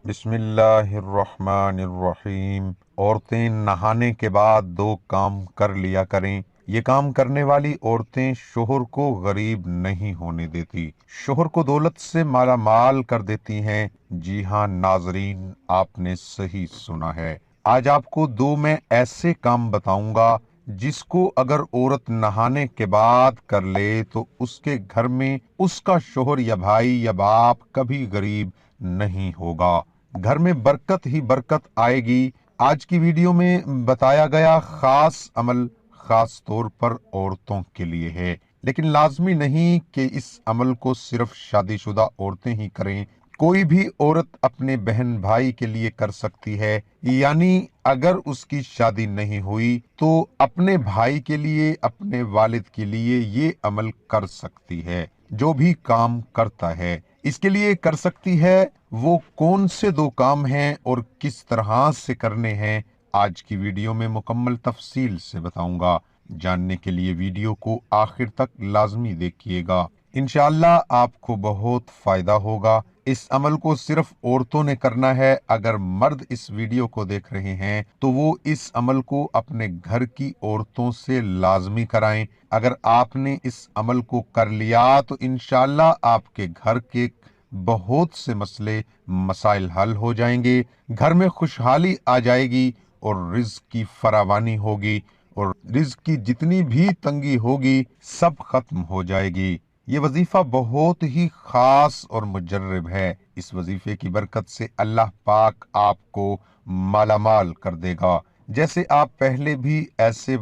बिस्मिल्लाहिर्रहमानिर्रहीम। औरतें नहाने के बाद दो काम कर लिया करें। ये काम करने वाली औरतें शोहर को गरीब नहीं होने देती, शोहर को दौलत से माला माल कर देती हैं। जी हाँ नाजरीन, आपने सही सुना है। आज आपको दो मैं ऐसे काम बताऊंगा जिसको अगर औरत नहाने के बाद कर ले तो उसके घर में उसका शोहर या भाई या बाप कभी गरीब नहीं होगा, घर में बरकत ही बरकत आएगी। आज की वीडियो में बताया गया खास अमल खास तौर पर औरतों के लिए है, लेकिन लाजमी नहीं कि इस अमल को सिर्फ शादीशुदा औरतें ही करें। कोई भी औरत अपने बहन भाई के लिए कर सकती है, यानी अगर उसकी शादी नहीं हुई तो अपने भाई के लिए, अपने वालिद के लिए ये अमल कर सकती है। जो भी काम करता है इसके लिए कर सकती है। वो कौन से दो काम हैं और किस तरह से करने हैं, आज की वीडियो में मुकम्मल तफसील से बताऊंगा। जानने के लिए वीडियो को आखिर तक लाजमी देखिएगा, इंशाअल्लाह आपको बहुत फायदा होगा। इस अमल को सिर्फ औरतों ने करना है। अगर मर्द इस वीडियो को देख रहे हैं तो वो इस अमल को अपने घर की औरतों से लाजमी कराएं। अगर आपने इस अमल को कर लिया तो इंशाअल्लाह आपके घर के बहुत से मसले मसाइल हल हो जाएंगे, घर में खुशहाली आ जाएगी और रिज्क की फरावानी होगी, और रिज्क की जितनी भी तंगी होगी सब खत्म हो जाएगी। ये वजीफा बहुत ही खास और मुजर्रब है। इस वजीफे की बरकत से अल्लाह पाक आपको मालामाल कर देगा। जैसे आपने पहले भी ऐसे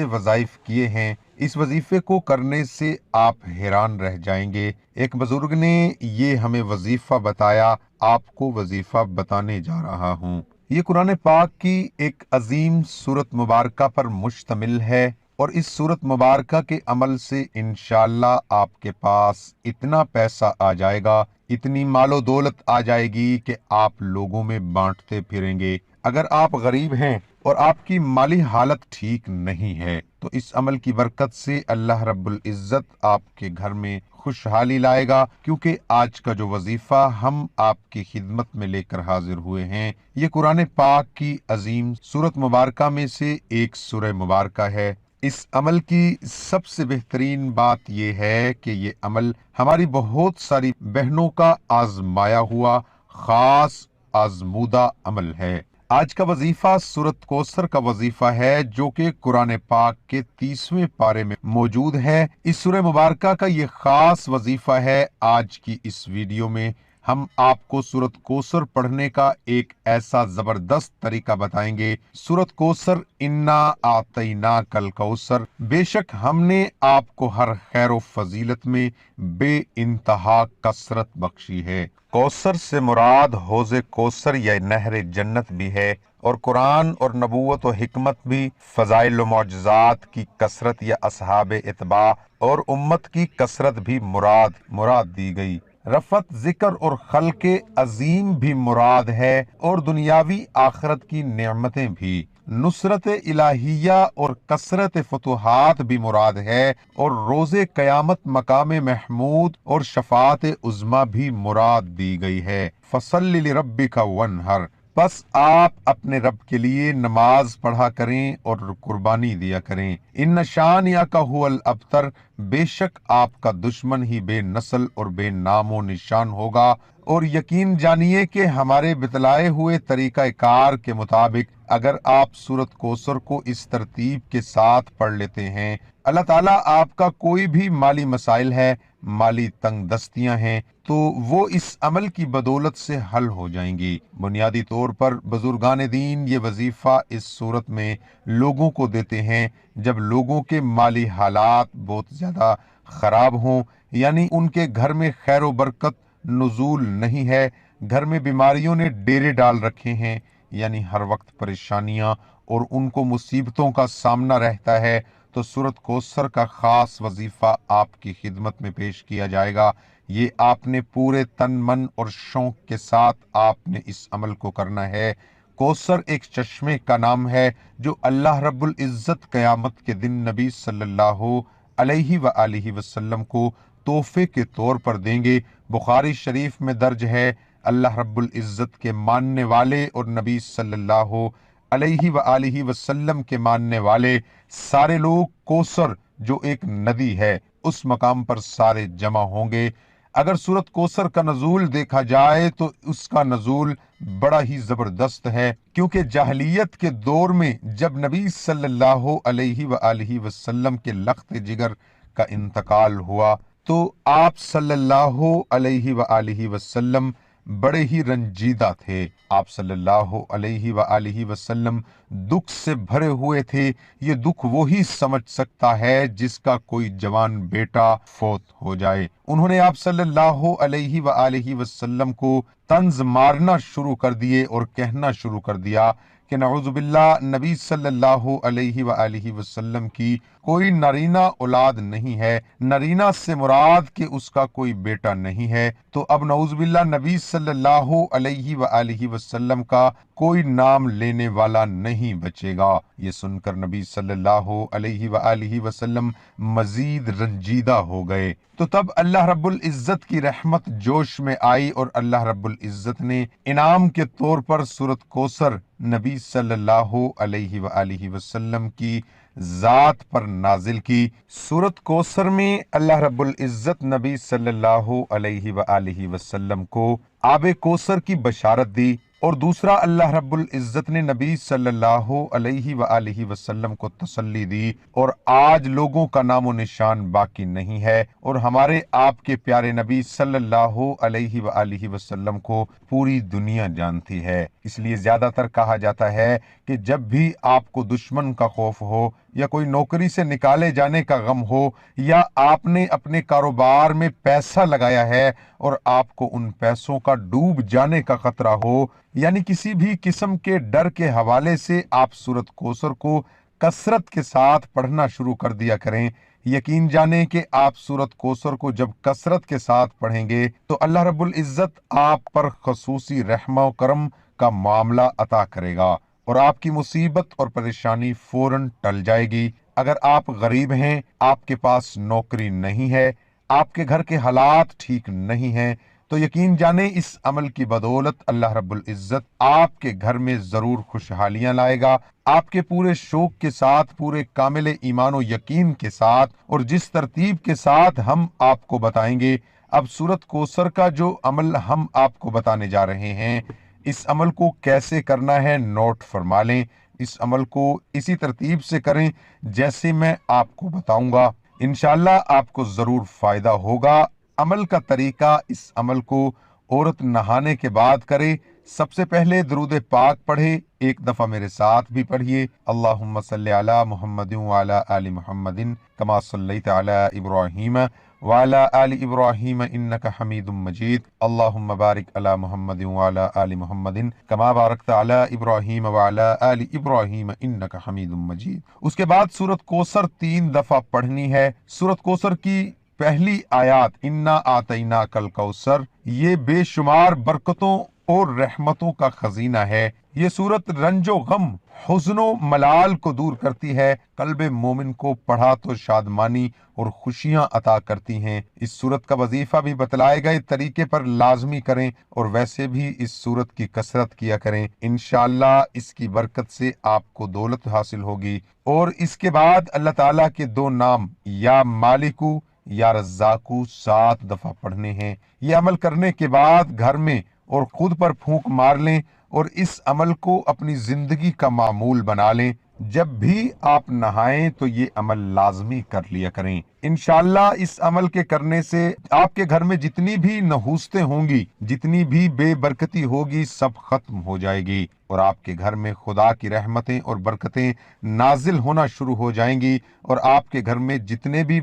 वजाइफ किए हैं, इस वजीफे को करने से आप हैरान रह जाएंगे। एक बुजुर्ग ने ये हमें वजीफा बताया, आपको वजीफा बताने जा रहा हूँ। ये कुरान पाक की एक अजीम सूरत मुबारका पर मुश्तमिल है, और इस सूरत मुबारका के अमल से इंशाअल्लाह आपके पास इतना पैसा आ जाएगा, इतनी मालो दौलत आ जाएगी कि आप लोगों में बांटते फिरेंगे। अगर आप गरीब हैं और आपकी माली हालत ठीक नहीं है तो इस अमल की बरकत से अल्लाह रब्बुल इज्जत आपके घर में खुशहाली लाएगा। क्योंकि आज का जो वजीफा हम आपकी खिदमत में लेकर हाजिर हुए हैं, ये कुरान पाक की अजीम सूरत मुबारका में से एक सूरह मुबारका है। इस अमल की सबसे बेहतरीन बात यह है कि ये अमल हमारी बहुत सारी बहनों का आजमाया हुआ खास आजमूदा अमल है। आज का वजीफा सूरत कौसर का वजीफा है, जो कि कुरान पाक के 30वें पारे में मौजूद है। इस सूरह मुबारका का ये खास वजीफा है। आज की इस वीडियो में हम आपको सूरत कौसर पढ़ने का एक ऐसा जबरदस्त तरीका बताएंगे। सूरत कौसर, इन्ना आतैना कल कौसर, बेशक हमने आपको हर खैर व फजीलत में बे इंतहा कसरत बख्शी है। कौसर से मुराद हौज़े कौसर या नहर जन्नत भी है, और कुरान और नबूवत व हिकमत भी, फजाइल व मौजज़ात की कसरत या असहाब इत्बा और उम्मत की कसरत भी मुराद दी गई। रफत, जिक्र और खल्के अजीम भी मुराद है, और दुनियावी आखरत की नेमतें भी। नुसरत इलाहिया और कसरत फतुहात भी मुराद है, और रोजे कयामत मकाम महमूद और शफात उज़्मा भी मुराद दी गई है। फसल्लि लिरब्बिका वन्हर, बस आप अपने रब के लिए नमाज पढ़ा करें और कुर्बानी दिया करें। इन शानिया का हुवल अबतर, बेशक आपका दुश्मन ही बेनस्ल और बेनामो निशान होगा। और यकीन जानिए कि हमारे बतलाए हुए तरीका कार के मुताबिक अगर आप सूरत कौसर को इस तरतीब के साथ पढ़ लेते हैं, अल्लाह ताला आपका कोई भी माली मसाइल है, माली तंग दस्तियां हैं, तो वो इस अमल की बदौलत से हल हो जाएंगी। बुनियादी तौर पर बुजुर्गान दीन ये वजीफा इस सूरत में लोगों को देते हैं जब लोगों के माली हालात बहुत ज्यादा खराब हों, यानी उनके घर में खैर व बरकत नुजूल नहीं है, घर में बीमारियों ने डेरे डाल रखे हैं, यानी हर वक्त परेशानियां और उनको मुसीबतों का सामना रहता है, तो सूरत कौसर का खास वजीफा आपकी खिदमत में पेश किया जाएगा। ये आपने पूरे तन मन और शौक के साथ आपने इस अमल को करना है। कौसर एक चश्मे का नाम है जो अल्लाह रब्बुल इज्जत कयामत के दिन नबी सल्लल्लाहु अलैहि व आलिहि वसल्लम को तोहफे के तौर पर देंगे। बुखारी शरीफ में दर्ज है, अल्लाह रब्बुल इज़्ज़त के मानने वाले और नबी सल्लल्लाहु अलैहि व आलिहि वसल्लम के मानने वाले सारे लोग कौसर जो एक नदी है उस मकाम पर सारे जमा होंगे। अगर सूरत कौसर का नजूल देखा जाए तो उसका नजूल बड़ा ही जबरदस्त है, क्योंकि जाहलियत के दौर में जब नबी सल्लल्लाहु अलैहि व आलिहि वसल्लम के लख्त जिगर का इंतकाल हुआ तो आप सल्लल्लाहु अलैहि व आलिहि वसल्लम बड़े ही रंजीदा थे। आप सल्लल्लाहु अलैहि व आलिहि वसल्लम दुख से भरे हुए थे। ये दुख वो ही समझ सकता है जिसका कोई जवान बेटा फौत हो जाए। उन्होंने आप सल्लल्लाहु अलैहि व आलिहि वसल्लम को तंज मारना शुरू कर दिए और कहना शुरू कर दिया कि नऊजुबिल्लाह, नबी सल्लल्लाहु अलैहि व आलिहि वसल्लम की कोई नरीना औलाद नहीं है, नरीना से मुराद कि उसका कोई बेटा नहीं है। तो अब नऊजुबिल्लाह नबी सल्लल्लाहु अलैहि व आलिहि वसल्लम का कोई नाम लेने वाला नहीं बचेगा। ये सुनकर नबी सल्लल्लाहु अलैहि व आलिहि वसल्लम मजीद रंजीदा हो गए। तो तब अल्लाह रब्बुल इज़्ज़त की रहमत जोश में आई और अल्लाह रब्बुल इज़्ज़त ने इनाम के तौर पर सूरत कौसर नबी सल्लल्लाहु अलैहि व आलिहि वसल्लम की जात पर नाजिल की। सूरत कौसर में अल्लाह रब्बुल इज़्ज़त नबी सल्लल्लाहु अलैहि व आलिहि वसल्लम को आबे कौसर की बशारत दी, और दूसरा अल्लाह रब्बुल इज़्ज़त ने नबी सल्लल्लाहु अलैहि व आलिहि वसल्लम को तसल्ली दी और आज लोगों का नामो निशान बाकी नहीं है और हमारे आपके प्यारे नबी सल्लल्लाहु अलैहि व आलिहि वसल्लम को पूरी दुनिया जानती है। इसलिए ज्यादातर कहा जाता है कि जब भी आपको दुश्मन का खौफ हो या कोई नौकरी से निकाले जाने का गम हो या आपने अपने कारोबार में पैसा लगाया है और आपको उन पैसों का डूब जाने का खतरा हो, यानी किसी भी किस्म के डर के हवाले से आप सूरत कौसर को कसरत के साथ पढ़ना शुरू कर दिया करें। यकीन जाने कि आप सूरत कौसर को जब कसरत के साथ पढ़ेंगे तो अल्लाह रब्बुल इज़्ज़त आप पर खसूसी रहमा करम का मामला अता करेगा और आपकी मुसीबत और परेशानी फौरन टल जाएगी। अगर आप गरीब हैं, आपके पास नौकरी नहीं है, आपके घर के हालात ठीक नहीं हैं, तो यकीन जाने इस अमल की बदौलत अल्लाह रब्बुल इज़्ज़त आपके घर में जरूर खुशहालियां लाएगा। आपके पूरे शौक के साथ, पूरे कामिल ईमान और यकीन के साथ और जिस तरतीब के साथ हम आपको बताएंगे। अब सूरत कौसर का जो अमल हम आपको बताने जा रहे हैं, इस अमल को कैसे करना है नोट फरमा लें। इस अमल को इसी तरतीब से करें जैसे मैं आपको बताऊंगा, इंशाअल्लाह आपको जरूर फायदा होगा। अमल का तरीका, इस अमल को औरत नहाने के बाद करे। सबसे पहले दरूद पाक पढ़े, एक दफा मेरे साथ भी पढ़िए। अल्लाहुम्मा सल्ली अला मुहम्मदिन व अला आलि मुहम्मदिन कमा सल्लैता अला इब्राहीम व अला आलि इब्राहीम इन्नका हमीदुम मजीद। अल्लाहुम्मा बारिक अला मुहम्मदिन व अला आलि मुहम्मदिन कमा बारकता अला इब्राहीम व अला आलि इब्राहीम इन्नका हमीदुम मजीद। उसके बाद सूरत कौसर 3 दफा पढ़नी है। सूरत कौसर की पहली आयत इन्ना आतैना कल कौसर, ये बेशुमार बरकतों और रहमतों का खजीना है। ये सूरत रंजो गम, हुज़्नो मलाल को दूर करती है। कल्बे मोमिन को पढ़ा तो शादमानी और खुशियां अता करती हैं। इस सूरत का वजीफा भी बतलाए गए तरीके पर लाजमी करें और वैसे भी इस सूरत की कसरत किया करें। इंशाअल्लाह इसकी बरकत से आपको दौलत हासिल होगी। और इसके बाद अल्लाह ताला के 2 नाम या मालिकू या रज़्ज़ाकू 7 दफा पढ़ने हैं। ये अमल करने के बाद घर में और खुद पर फूंक मार लें और इस अमल को अपनी जिंदगी का मामूल बना लें। जब भी आप नहाएं तो ये अमल लाजमी कर लिया करें। इंशाअल्लाह इस अमल के करने से आपके घर में जितनी भी नहूसतें होंगी, जितनी भी बेबरकती होगी, सब खत्म हो जाएगी और आपके घर में खुदा की रहमतें और बरकतें नाजिल होना शुरू हो जाएंगी और आपके घर में जितने भी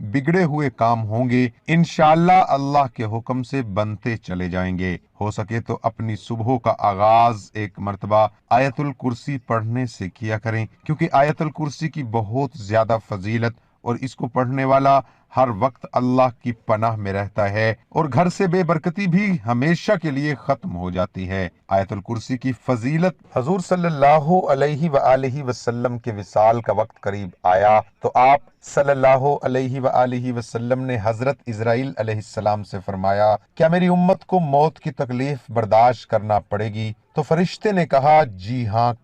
बिगड़े हुए काम होंगे इंशाअल्लाह अल्लाह के हुक्म से बनते चले जाएंगे। हो सके तो अपनी सुबह का आगाज एक मर्तबा आयतुल कुर्सी पढ़ने से किया करें, क्योंकि आयतुल कुर्सी की बहुत ज्यादा फजीलत اور اس کو پڑھنے والا ہر وقت اللہ کی پناہ میں رہتا ہے اور گھر سے بے برکتی بھی ہمیشہ کے لیے ختم ہو جاتی ہے۔ آیت الکرسی کی فضیلت: حضور صلی اللہ علیہ وآلہ وسلم کے وصال کا وقت قریب آیا تو آپ صلی اللہ علیہ وآلہ وسلم نے حضرت اسرائیل علیہ السلام سے فرمایا، کیا میری امت کو موت کی تکلیف برداشت کرنا پڑے گی؟ تو فرشتے نے کہا، جی ہاں